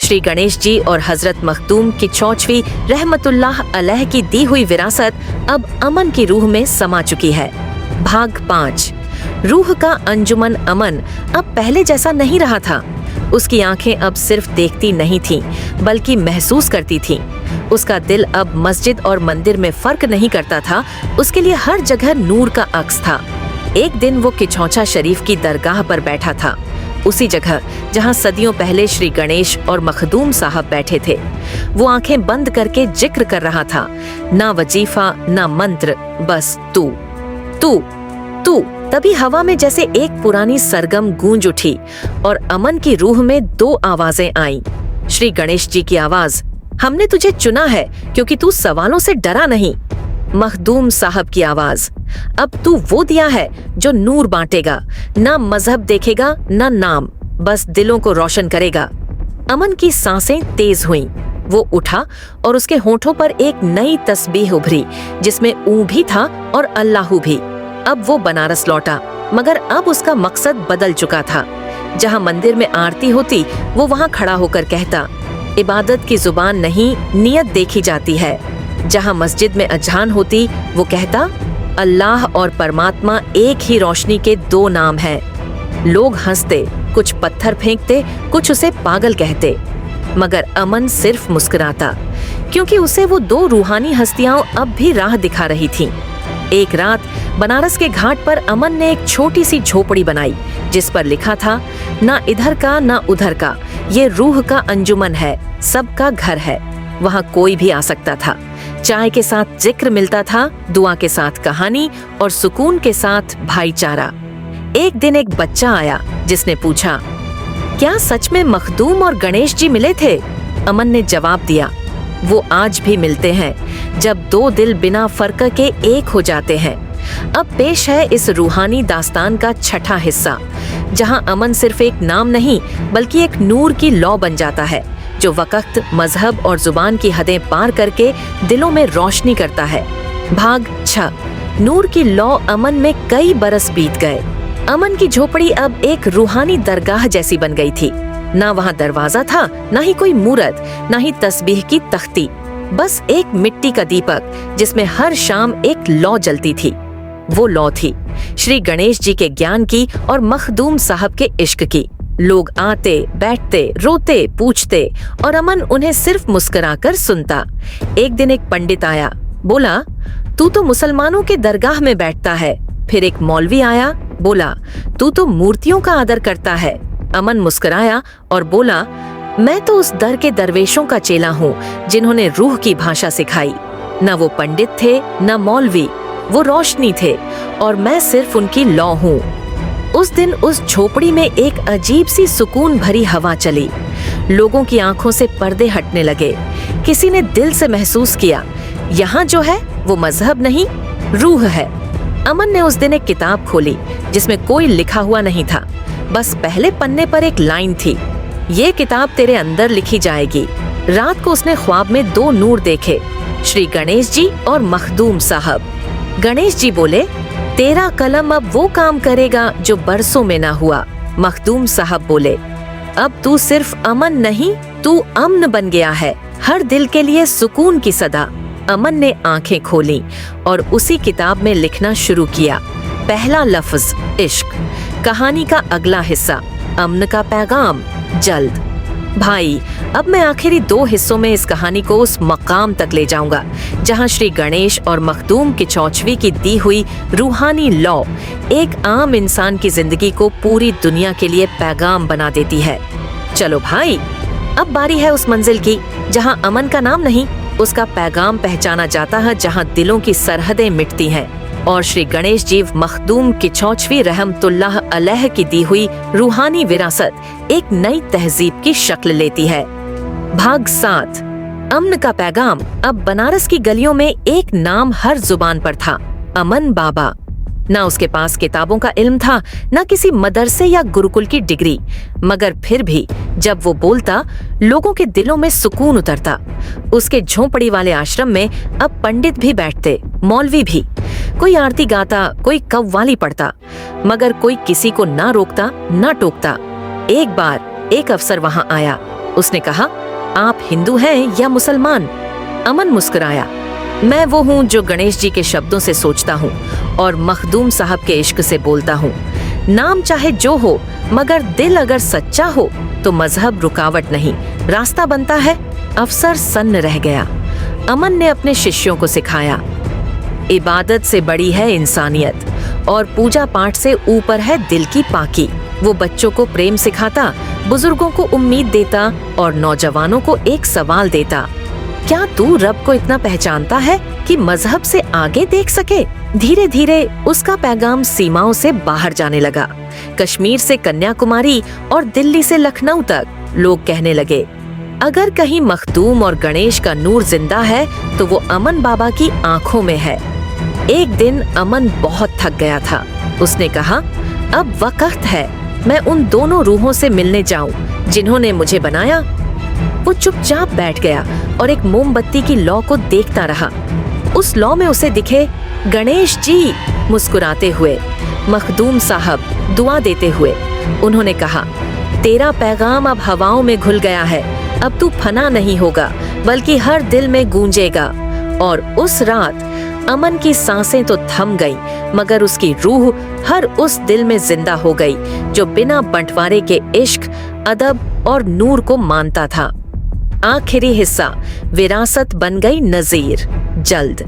श्री गणेश जी और हजरत मखदूम किचौचवी रहमतुल्लाह अलैह की दी हुई विरासत अब अमन की रूह में समा चुकी है। भाग 5। रूह का अंजुमन अमन अब पहले जैसा नहीं रहा था। उसकी आंखें अब सिर्फ देखती नहीं थीं, बल्कि महसूस करती थीं। उसका दिल अब मस्जिद और मंदिर में फर्क नहीं करता था। उसके लिए हर जगह नूर का अक्स था। एक दिन वो किचौचा शरीफ की दरगाह पर बैठा था, उसी जगह जहां सदियों पहले श्री गणेश और मखदूम साहब बैठे थे। वो आंखें बंद करके जिक्र कर रहा था, ना वजीफा ना मंत्र, बस तू तू तू। तभी हवा में जैसे एक पुरानी सरगम गूंज उठी और अमन की रूह में 2 आवाजें आईं। श्री गणेश जी की आवाज, हमने तुझे चुना है क्योंकि तू सवालों से डरा नहीं। मखदूम साहब की आवाज, अब तू वो दिया है जो नूर बांटेगा, ना मजहब देखेगा ना नाम, बस दिलों को रोशन करेगा। अमन की सांसें तेज हुईं। वो उठा और उसके होठों पर एक नई तस्बीह उभरी, जिसमें ऊ भी था और अल्लाहू भी। अब वो बनारस लौटा, मगर अब उसका मकसद बदल चुका था। जहां मंदिर में आरती होती, वो वहां खड़ा होकर कहता, इबादत की जुबान नहीं, नियत देखी जाती है। जहां मस्जिद में अजान होती, वो कहता, अल्लाह और परमात्मा एक ही रोशनी के 2 नाम हैं। लोग हंसते, कुछ पत्थर फेंकते, कुछ उसे पागल कहते, मगर अमन सिर्फ मुस्कुराता, क्योंकि उसे वो 2 रूहानी हस्तियां अब भी राह दिखा रही थीं। एक रात बनारस के घाट पर अमन ने एक छोटी सी झोपड़ी बनाई, जिस पर लिखा था, ना इधर का ना उधर का, ये रूह का अंजुमन है, सबका घर है। वहाँ कोई भी आ सकता था। चाय के साथ जिक्र मिलता था, दुआ के साथ कहानी और सुकून के साथ भाईचारा। एक दिन एक बच्चा आया, जिसने पूछा, क्या सच में मखदूम और गणेश जी मिले थे? अमन ने जवाब दिया, वो आज भी मिलते हैं, जब 2 दिल बिना फर्क के एक हो जाते हैं। अब पेश है इस रूहानी दास्तान का 6ठा हिस्सा, जहां अमन सिर्फ एक नाम नहीं, बल्कि एक नूर की लौ बन जाता है, जो वक़्त, मजहब और जुबान की हदें पार करके दिलों में रोशनी करता है। भाग 6। नूर की लौ अमन में कई बरस बीत गए। अमन की झोपड़ी अब एक रूहानी दरगाह जैसी बन गई थी। ना वहाँ दरवाजा था, ना ही कोई मूरत, ना ही तस्बीह की तख्ती, बस एक मिट्टी का दीपक, जिसमें हर शाम एक लौ जलती थी। वो लौ थी श्री गणेश जी के ज्ञान की और मखदूम साहब के इश्क की। लोग आते, बैठते, रोते, पूछते, और अमन उन्हें सिर्फ मुस्कुराकर सुनता। एक दिन एक पंडित आया, बोला, तू तो मुसलमानों के दरगाह में बैठता है। फिर एक मौलवी आया, बोला, तू तो मूर्तियों का आदर करता है। अमन मुस्कुराया और बोला, मैं तो उस दर के दरवेशों का चेला हूँ, जिन्होंने रूह की भाषा सिखाई। न वो पंडित थे, न मौलवी, वो रोशनी थे, और मैं सिर्फ उनकी लौ हूँ। उस दिन उस झोपड़ी में एक अजीब सी सुकून भरी हवा चली। लोगों की आंखों से पर्दे हटने लगे। किसी ने दिल से महसूस किया, यहाँ जो है वो मजहब नहीं, रूह है। अमन ने उस दिन एक किताब खोली, जिसमें कोई लिखा हुआ नहीं था, बस पहले पन्ने पर एक लाइन थी, ये किताब तेरे अंदर लिखी जाएगी। रात को उसने ख्वाब में 2 नूर देखे, श्री गणेश जी और मखदूम साहब। गणेश जी बोले, तेरा कलम अब वो काम करेगा जो बरसों में ना हुआ। मखदूम साहब बोले, अब तू सिर्फ अमन नहीं, तू अम्न बन गया है, हर दिल के लिए सुकून की सदा। अमन ने आंखें खोली और उसी किताब में लिखना शुरू किया। पहला लफ्ज इश्क, कहानी का अगला हिस्सा अमन का पैगाम, जल्द। भाई, अब मैं आखिरी 2 हिस्सों में इस कहानी को उस मकाम तक ले जाऊंगा, जहां श्री गणेश और मखदूम किचौचवी की दी हुई रूहानी लौ एक आम इंसान की जिंदगी को पूरी दुनिया के लिए पैगाम बना देती है। चलो भाई, अब बारी है उस मंजिल की, जहां अमन का नाम नहीं, उसका पैगाम पहचाना जाता है, जहां दिलों की सरहदें मिटती हैं और श्री गणेश जी मखदूम किचौचवी रहमतुल्लाह अलैह की दी हुई रूहानी विरासत एक नई तहजीब की शक्ल लेती है। भाग 7। अमन का पैगाम। अब बनारस की गलियों में एक नाम हर जुबान पर था, अमन बाबा। ना उसके पास किताबों का इल्म था, ना किसी मदरसे या गुरुकुल की डिग्री, मगर फिर भी जब वो बोलता, लोगों के दिलों में सुकून उतरता। उसके झोंपड़ी वाले आश्रम में अब पंडित भी बैठते, मौलवी भी। कोई आरती गाता, कोई कव्वाली पढ़ता, मगर कोई किसी को ना रोकता ना टोकता। एक बार एक अफसर वहां आया, उसने कहा, आप हिंदू हैं या मुसलमान? अमन मुस्कुराया। मैं वो हूँ जो गणेश जी के शब्दों से सोचता हूँ और मखदूम साहब के इश्क से बोलता हूँ। नाम चाहे जो हो, मगर दिल अगर सच्चा हो तो मजहब रुकावट नहीं, रास्ता बनता है। अफसर सन्न रह गया। अमन ने अपने शिष्यों को सिखाया, इबादत से बड़ी है इंसानियत और पूजा पाठ से ऊपर है दिल की पाकी। वो बच्चों को प्रेम सिखाता, बुजुर्गों को उम्मीद देता और नौजवानों को एक सवाल देता, क्या तू रब को इतना पहचानता है कि मजहब से आगे देख सके? धीरे धीरे उसका पैगाम सीमाओं से बाहर जाने लगा। कश्मीर से कन्याकुमारी और दिल्ली से लखनऊ तक लोग कहने लगे, अगर कहीं मखदूम और गणेश का नूर जिंदा है तो वो अमन बाबा की आंखों में है। एक दिन अमन बहुत थक गया था। उसने कहा, अब वक्त है मैं उन दोनों रूहों से मिलने जाऊं जिन्होंने मुझे बनाया। वो चुपचाप बैठ गया और एक मोमबत्ती की लौ को देखता रहा। उस लौ में उसे दिखे गणेश जी मुस्कुराते हुए, मखदूम साहब दुआ देते हुए। उन्होंने कहा, तेरा पैगाम अब हवाओं में घुल गया है, अब तू फना नहीं होगा बल्कि हर दिल में गूंजेगा। और उस रात अमन की सांसें तो थम गईं, मगर उसकी रूह हर उस दिल में जिंदा हो गई जो बिना बंटवारे के इश्क, अदब और नूर को मानता था। आखिरी हिस्सा, विरासत बन गई नजीर, जल्द।